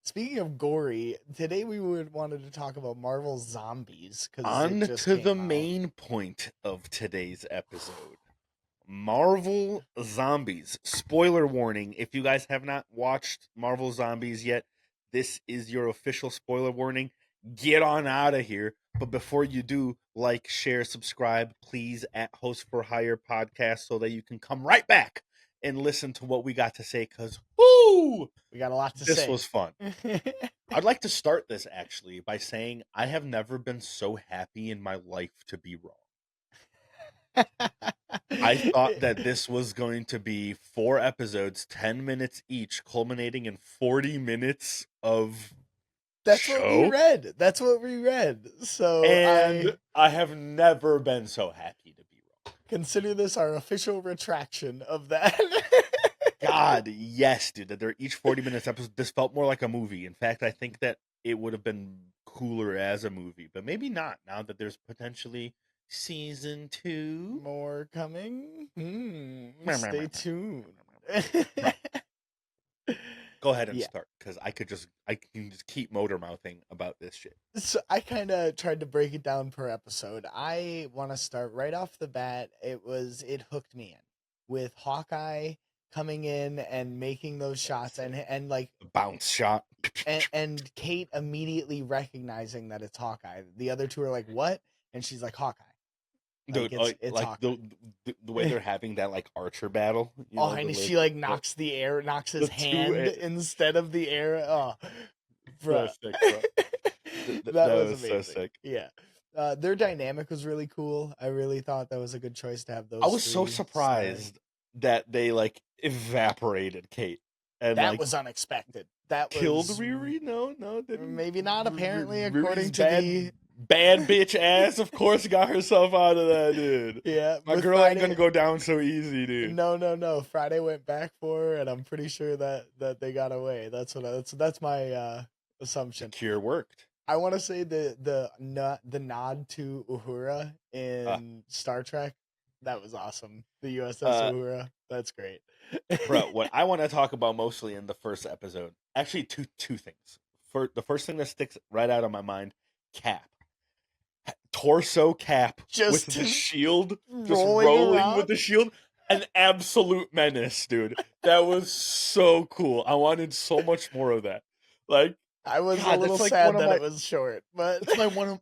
Speaking of gory, today we would wanted to talk about Marvel Zombies because it On just to the came out. main point of today's episode. Marvel Zombies. Spoiler warning. If you guys have not watched Marvel Zombies yet, this is your official spoiler warning. Get on out of here. But before you do, like, share, subscribe, please, at Host for Hire podcast so that you can come right back and listen to what we got to say because, whoo, We got a lot to this say. was fun. I'd like to start this actually by saying I have never been so happy in my life to be wrong. I thought that this was going to be 4 episodes, 10 minutes each, culminating in 40 minutes of That's what we show. read. That's what we read. So And I I have never been so happy to be wrong. consider this our official retraction of that. God, yes, dude. That they're each 40 minutes episode. This felt more like a movie. In fact, I think that it would have been cooler as a movie, but maybe not now that there's potentially season 2. More coming. Stay tuned. Bro, go ahead and Yeah. start because I can just keep motor mouthing about this shit. So I kind of tried to break it down per episode. I want to start right off the bat. It hooked me in with Hawkeye coming in and making those shots and like The bounce shot. and Kate immediately recognizing that it's Hawkeye. The other two are like, "What?" And she's like, "Hawkeye." Like Dude, it's like Hawkeye. the way they're having that like archer battle, Oh, the and way she like knocks the his two hand instead of the air. Oh, so bruh. sick, bro. That That was was so amazing. sick. Yeah. Their dynamic was really cool. I really thought that was a good choice to have I those was so three starring. surprised that they like evaporated Kate and That like was unexpected. That killed was Riri. No, didn't. maybe not apparently according Riri's to the bad bitch ass. Of course, got herself out of that, dude. yeah, My with girl ain't gonna Friday. go down so easy, dude. No. Friday went back for her, and I'm pretty sure that they got away. That's my The assumption. cure worked. I want to say the nod to Uhura Uh, in Star Trek. That was awesome. The USS uh, Uhura. That's great. bro, what I want to talk about mostly in the first episode, actually two things. For the first thing that sticks right out of my mind, Cap. Torso Cap with Just the shield, just rolling rolling with around. the shield. An absolute menace, dude. That was so cool. I wanted so much more of that. Like, I was a God, little that's like one sad of that it my was short, but that's my one of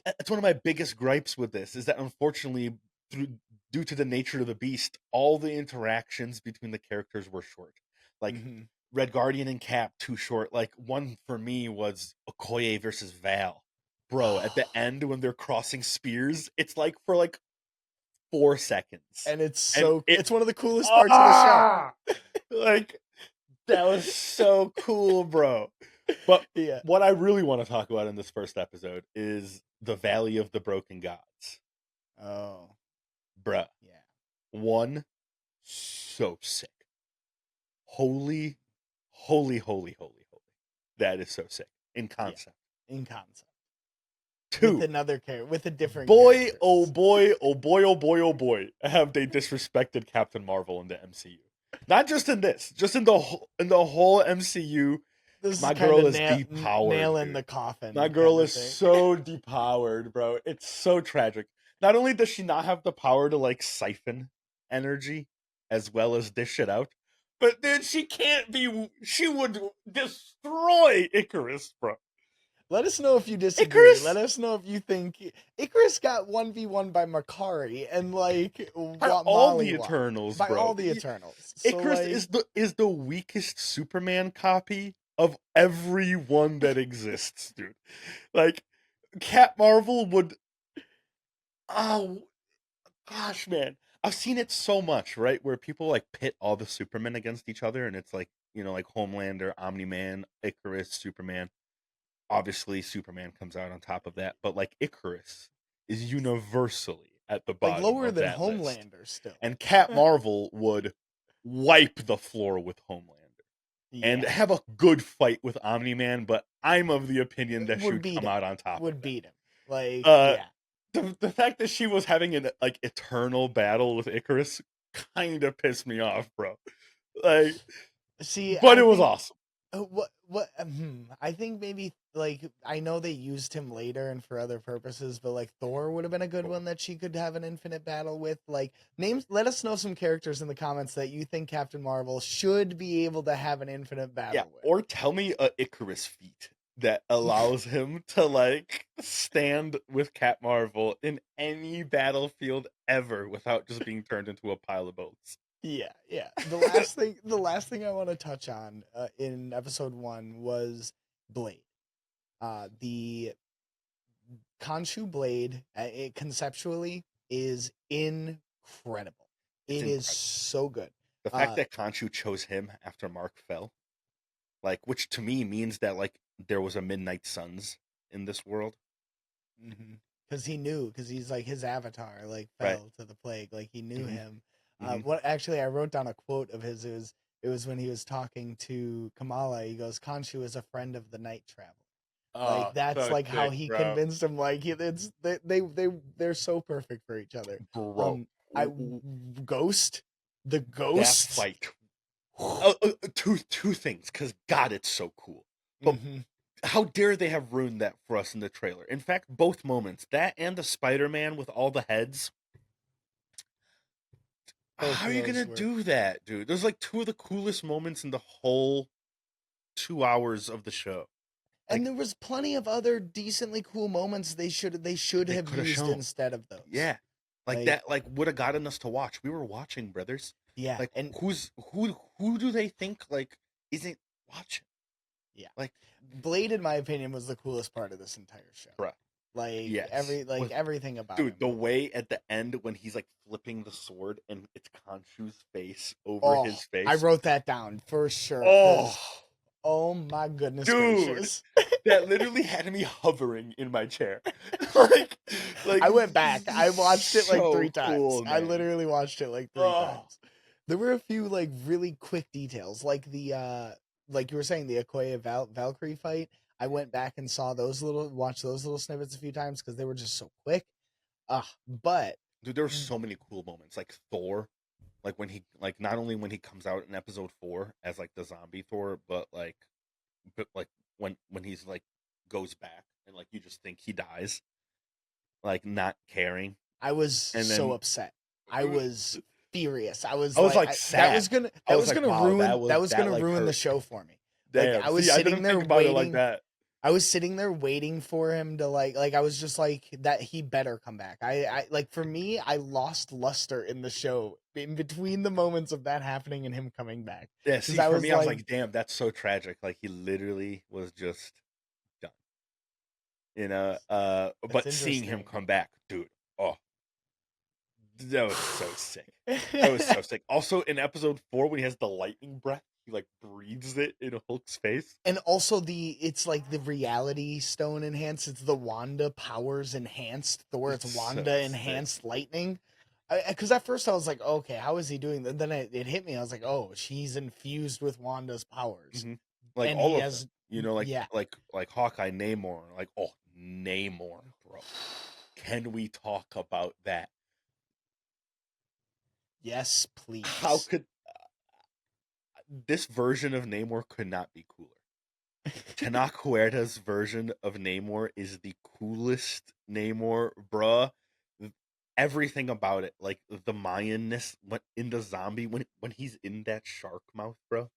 that's one of my biggest gripes with this is that unfortunately through due to the nature of the beast, all the interactions between the characters were short. Like Mhm. Red Guardian and Cap too short. Like one for me was Okoye versus Val. Bro, at the end when they're crossing spears, it's like for like 4 seconds. and And it's one of the coolest parts of the show. like that was so cool, bro. But Yeah. what I really want to talk about in this first episode is the Valley of the Broken Gods. Oh, Bruh. yeah. One, so sick. Holy, holy, holy, holy, holy. That is so sick. In concept. In concept. Two, With a different boy, character. oh boy, oh boy, oh boy, oh boy, have they disrespected Captain Marvel in the MCU. Not just in this, just in the whole MCU. This My is kind girl of is depowered. nail in Dude. the coffin. My girl kinda is thing. so depowered, bro. It's so tragic. Not only does she not have the power to like siphon energy as well as dish it out, but then she can't be. She would destroy Icarus, bro. Let us know if you disagree. Let Icarus us know if you think Icarus got 1v1 by Makari and like by what all Molly the won. Eternals, By bro. all the Eternals. So Icarus like is the weakest Superman copy of every one that exists, dude. Like Cat Marvel would. Oh gosh, man. I've seen it so much, right? Where people like pit all the Supermen against each other, and it's like, like Homelander, Omni Man, Icarus, Superman. Obviously, Superman comes out on top of that, but like Icarus is universally at the bottom lower of than that list. Homelander still. And Cat Marvel would wipe the floor with Homelander and Yeah. have a good fight with Omni Man, but I'm of the opinion that she Would would beat come him. out on top Would of that. beat him. Like Uh, yeah. the fact that she was having an like eternal battle with Icarus kind of pissed me off, bro. Like, See, but I it was think awesome. I think maybe like I know they used him later and for other purposes, but like Thor would have been a good one that she could have an infinite battle with. Like names, let us know some characters in the comments that you think Captain Marvel should be able to have an infinite Yeah, battle with. or tell me a Icarus feat that allows him to like stand with Cat Marvel in any battlefield ever without just being turned into a pile of boats. Yeah, yeah. The last thing I want to touch on in episode 1 was Blade. The Khonshu Blade, it conceptually is incredible. It's It is incredible. so good. The fact that Khonshu chose him after Mark fell, like, which to me means that like there was a Midnight Suns in this world, Because he knew, because he's like his avatar, like right? fell to the plague, like he knew hmm him. hmm What actually I wrote down a quote of his. It was when he was talking to Kamala. He goes, "Khonshu is a friend of the night traveler." Like Oh, that's so like how sick, he bro. convinced him. Like it's they're so perfect for each other. Bro, I Ghost, the that Ghost. fight. Two things, because God, it's so cool. But hmm how dare they have ruined that for us in the trailer? In fact, both moments, that and the Spider-Man with all the heads. Both How are of you those gonna were. do that, dude? There's like two of the coolest moments in the whole 2 hours of the show. And Like there was plenty of other decently cool moments they should they have could have used shown. instead of those. Yeah. Like Like that like would have gotten us to watch. We were watching, brothers. yeah, Like and who do they think like isn't watching? yeah. Like, Blade, in my opinion, was the coolest part of this entire show. bruh. Yes. Like With everything about dude, him. the way at the end when he's like flipping the sword and it's Khonshu's face over Oh, his I face. wrote that down for sure. Oh, Cause oh my goodness dude. gracious. That literally had me hovering in my chair. like I went back. I watched it like so 3 times. cool, I man. literally watched it like three Oh, times. There were a few like really quick details, like you were saying, the Okoye Valkyrie fight. I went back and watched those little snippets a few times because they were just so quick. But dude, there were so many cool moments. Like Thor, like when he like not only when he comes out in episode 4 as like the zombie Thor, but like when he's like goes back and like you just think he dies, like not caring. I was And so then upset. I was furious. I was I was like, like sad. I was like, wow, that was that gonna like ruin the hurt. show for me. Like Damn. See, I didn't think about it like that. I was sitting there waiting for him to like I was just like that he better come back. I like for me, I lost luster in the show in between the moments of that happening and him coming back. Yeah, Because see, I for was me, I was like, like, damn, that's so tragic. Like he literally was just done. that's But seeing him interesting. come back, dude, oh, that was so sick. That was so sick. Also, in episode 4, when he has the lightning breath, he like breathes it in Hulk's face. And also it's like the reality stone enhanced. It's the Wanda powers enhanced. Thor, it's It's so Wanda sick. enhanced lightning. Because at first I was like, okay, how is he doing that? Then it hit me. I was like, oh, she's infused with Wanda's powers, hmm Like and he all of them, has, like yeah, Hawkeye, Namor, like oh Namor, bro. Can we talk about that? yes, How please. could this version of Namor could not be cooler? Tenoch Huerta's version of Namor is the coolest Namor, bruh. Everything about it, like the Mayanness, when in the zombie, when he's in that shark mouth, bro.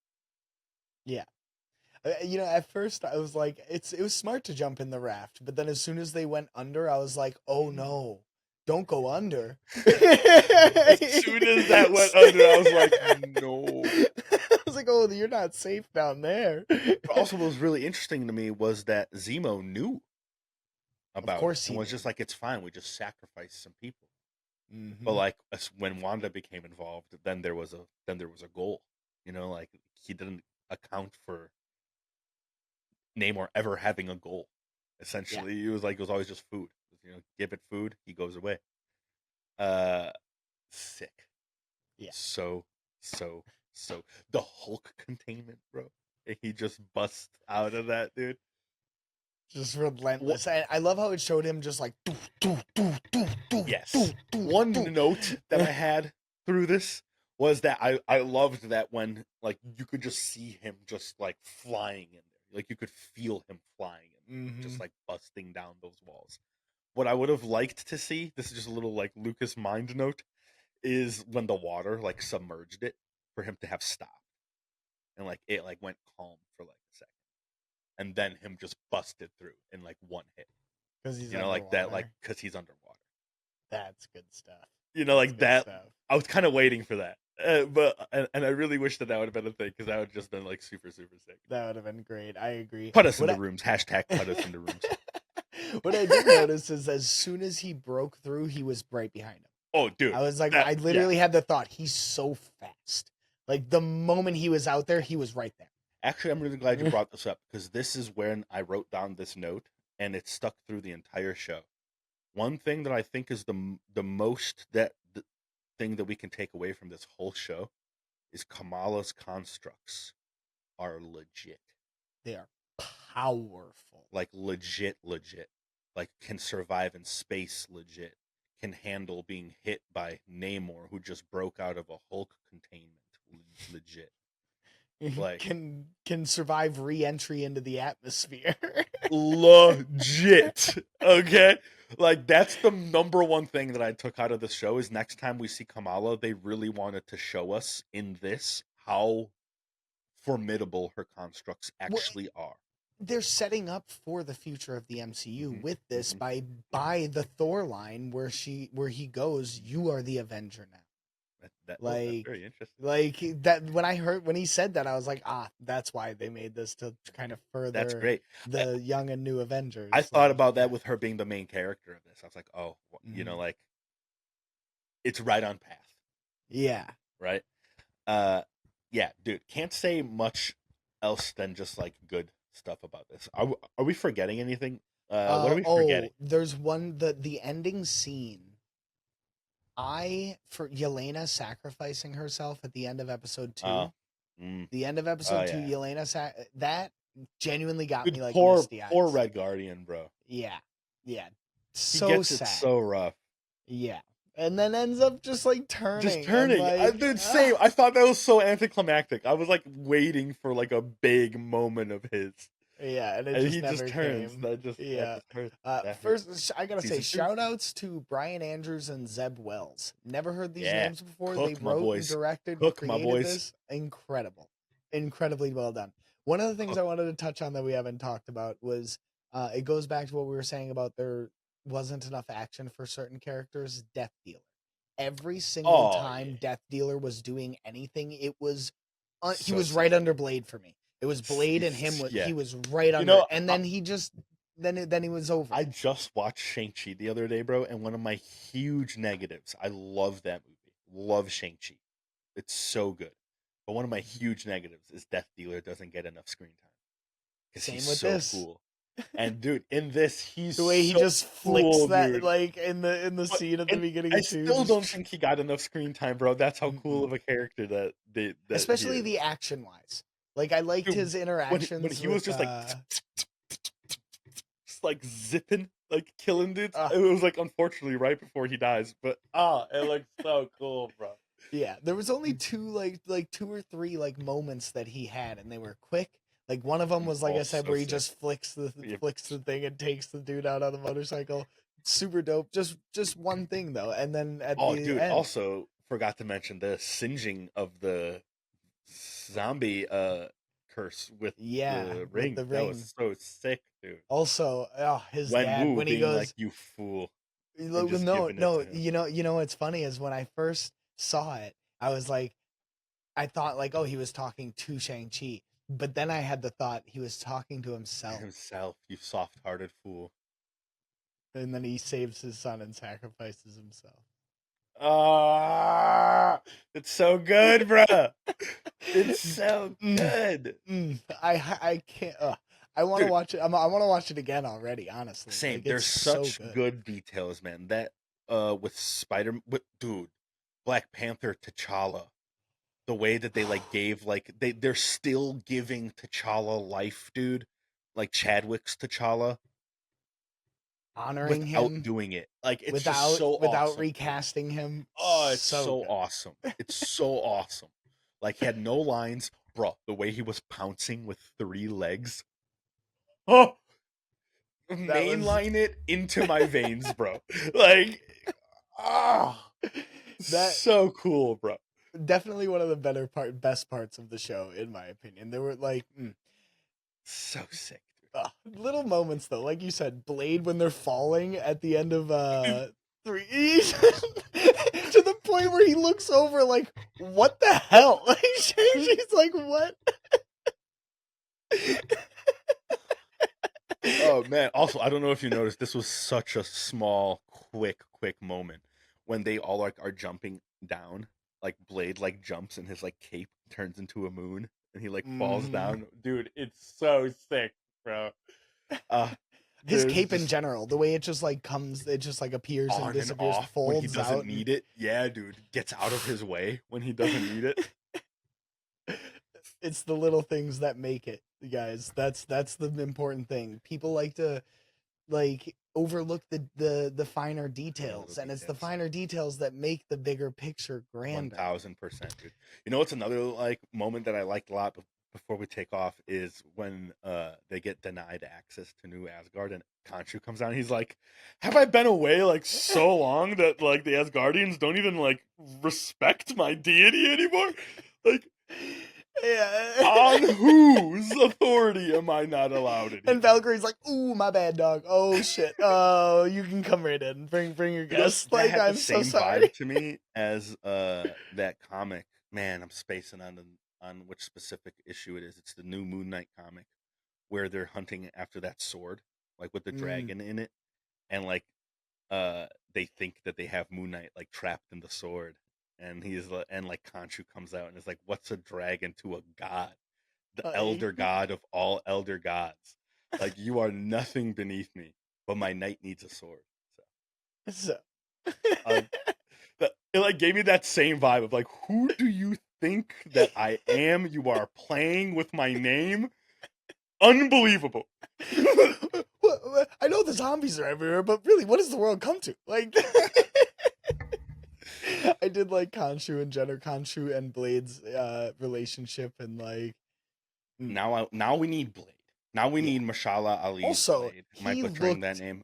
Yeah. At first I was like, it was smart to jump in the raft, but then as soon as they went under, I was like, oh no, don't go under. As soon as that went under, I was like, no. I was like, oh, you're not safe down there. But also, what was really interesting to me was that Zemo knew Of about it course and he was did. just like, it's fine, we just sacrificed some people. But hmm like when Wanda became involved, then there was a goal. Like he didn't account for Namor ever having a goal. Yeah, Essentially, it was always just food. Give it food, he goes away. Uh, Sick. yeah, So so so the Hulk containment, bro. And he just busts out of that, dude. just What? relentless. I love how it showed him just like do do do do do do Yes. do One do. note that I had through this was that I loved that when like you could just see him just like flying in there, like you could feel him flying in there, Mm-hmm. just like busting down those walls. What I would have liked to see, this is just a little like Lucas mind note, is when the water like submerged it for him to have stopped and like it like went calm for like a second, and then him just busted through in like one hit. Because he's You know, like that, like underwater. because he's underwater. That's good stuff. You know, That's like good that. stuff. I was kind of waiting for that, and I really wish that would have been a thing because that would have just been like super super sick. That would have been great. I agree. Put us in What the I rooms. Hashtag put us in the rooms. what I did notice is as soon as he broke through, he was right behind him. Oh, dude, I was like, that I yeah. literally had the thought, he's so fast. Like the moment he was out there, he was right Actually, I'm really glad you there. brought this up because this is when I wrote down this note, and it stuck through the entire show. One thing that I think is the most that the thing that we can take away from this whole show is Kamala's constructs are legit. They are powerful. Like legit, legit. Like can survive in space legit. Can handle being hit by Namor who just broke out of a Hulk containment legit. Like Can survive re-entry into the atmosphere. legit. Okay? Like that's the number one thing that I took out of the show is next time we see Kamala, they really wanted to show us in this how formidable her constructs Well, actually are. they're setting up for the future of the MCU Mhm, with this mhm. by the Thor line where he goes, "You are the Avenger now." That's Like very interesting. that when he said that, I was like, that's why they made this to kind of That's further great. I, the young and new I Avengers. thought Like, about that yeah. with her being the main character of this. I was like, oh, Mhm. like it's right on path, Yeah. right? Yeah, dude, can't say much else than just like good stuff about this. Are we forgetting anything? What are we forgetting? There's one the ending scene. For Yelena sacrificing herself at the end of episode Uh, 2. mm, The end of oh episode 2, yeah, that genuinely got dude, me like poor misty poor eyes. Red Guardian, bro. Yeah. Yeah. He So gets it sad. so rough. Yeah. And then ends up just like Just turning and turning. like Dude, same. I thought that was so anticlimactic. I was like waiting for like a big moment of his. yeah, and it And just he just never turns. came. That Yeah. just hurts. That hurts. First, I gotta say, Season 2? shout outs to Brian Andrews and Zeb Wells. Never heard these Yeah. names before. They Cook, my wrote and boys. directed and Cook, my created boys. this. Incredible. Incredibly well done. One of the things I Cook. wanted to touch on that we haven't talked about was it goes back to what we were saying about there wasn't enough action for certain characters. Death Dealer. Every single Oh, yeah. time Death Dealer was doing anything, it was he So was sick. right under Blade for me. It was Blade and him. Yeah. He was right You under know, it, and then he just then he was over. I just watched Shang-Chi the other day, bro, and one of my huge negatives, I love that movie. Love Shang-Chi. It's so good. But one of my huge negatives is Death Dealer doesn't get enough screen time. Because Same he's with so this. cool. And dude, in this, he's The way he so just flicks cool, that dude. like in the But scene at the and beginning I of 2, still don't just think he got enough screen time, bro. That's how cool mm-mm. of a character that he Especially is. the action wise. Like I liked Dude, his when interactions he was with just like just like zipping, like killing dudes. uh It was like unfortunately right before he dies, but it looks so cool, bro. yeah, there was only two like 2 or 3 like moments that he had, and they were quick. Like one of them was like I Oh, said, so where he sick. just flicks Yeah. the thing and takes the dude out on the motorcycle. Super dope. Just one thing though, and then at Oh, the dude, end, also forgot to mention the singeing of the zombie curse with yeah, the with ring. the That was ring. so sick, dude. Also, his Wen dad Wu when he being like, goes, "You fool," and just no, giving it no, to him. you know what's funny is when I first saw it, I was like, I thought like, oh, he was talking to Shang Chi, but then I had the thought he was talking to himself, Himself, you soft-hearted fool. and then he saves his son and sacrifices himself. Ah, it's so good, bruh. It's so Mm, good, I can't. I want to dude. watch it. I want to watch it again already. Honestly, Same. like it's There's so such good. good details, man. That with with dude, Black Panther T'Challa, the way that they like gave like they're still giving T'Challa life, dude. Like Chadwick's T'Challa. honoring without him doing it. Like, it's just so without awesome. recasting him. Oh, it's So so good. awesome. It's so awesome. Like, he had no lines. Bro, the way he was pouncing with 3 legs. Oh, That was mainline it into my veins, bro. Like, ah, that so cool, bro. definitely one of the best parts of the show, in my opinion. There were like So sick, little moments though, like you said, Blade when they're falling at the end of dude. three, to the point where he looks over like, what the hell? Like she's like, what? Oh man! Also, I don't know if you noticed, this was such a small, quick moment when they all like are jumping down. Like Blade like jumps and his like cape turns into a moon and he like falls Mhm. down. Dude, it's so sick, bro. Uh His there's cape in just general, the way it just like comes, it just like appears and on and disappears, off when he folds doesn't out, and need it. Yeah, dude, gets out of his way when he doesn't need it. it's the little things that make it, guys. That's the important thing. People like to like overlook the finer The little details, and it's the details. finer details that make the bigger picture grander. 1000%, dude. You know what's another like moment that I liked a lot before we take off is when they get denied access to New Asgard and Khonshu comes out and he's like, "Have I been away like so long that like the Asgardians don't even like respect my deity anymore? Like, Yeah. on whose authority am I not allowed in And here?" Valkyrie's like, "Ooh, my bad, dog. Oh shit. Oh, you can come right in. Bring your You know, guests. that Like, had the I'm so same sorry." vibe to me as that comic. Man, I'm spacing on which specific issue it is. It's the new Moon Knight comic where they're hunting after that sword, like with the Mm, dragon in it, and like they think that they have Moon Knight like trapped in the sword, and and like Khonshu comes out and is like, "What's a dragon to a god? The like, elder god of all elder gods. Like you are nothing beneath me, but my knight needs a sword." so. So it like gave me that same vibe of like, who do you think that I am? You are playing with my name. Unbelievable. I know the zombies are everywhere, but really, what does the world come to? Like, I did like Khonshu and Blade's relationship, and like, mm, Now we need Blade. Now we yeah. need Mashallah Ali's Also, Blade. Am I butchering that name?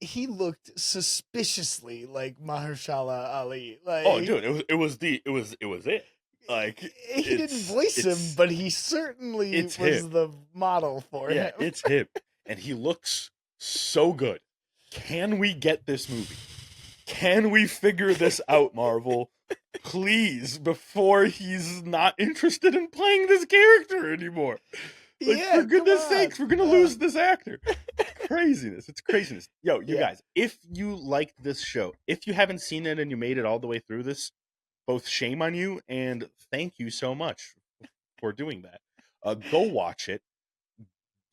he looked suspiciously like Mahershala Ali. Oh, Like, dude, it was it. Like he didn't voice him, it's but he certainly it's him. was the model for Yeah, him. it's him, and he looks so good. Can we get this movie? Can we figure this out, Marvel? Please, before he's not interested in playing this character anymore. Like, for Yeah, come goodness on. sakes, we're gonna lose this actor. Craziness. It's craziness. Yo, you Yeah, guys, if you liked this show, if you haven't seen it and you made it all the way through this, both shame on you and thank you so much for doing that. Go watch it.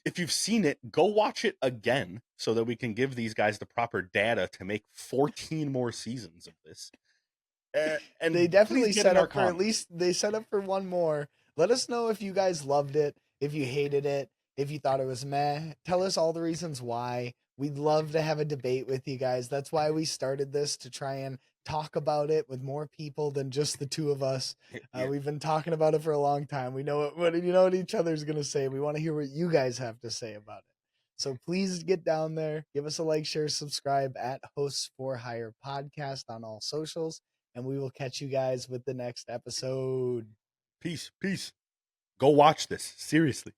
If you've seen it, go watch it again so that we can give these guys the proper data to make 14 more seasons of this. they And please definitely get set in our up for at comments. least they set up for one more. Let us know if you guys loved it, if you hated it, if you thought it was meh. Tell us all the reasons why. We'd love to have a debate with you guys. That's why we started this, to try and talk about it with more people than just the two of us. Yeah. We've been talking about it for a long time. We know what you know what each other's gonna say. We want to hear what you guys have to say about it. So please get down there, give us a like, share, subscribe at Hosts for Hire Podcast on all socials, and we will catch you guys with the next episode. Peace. Peace. Go watch this. Seriously.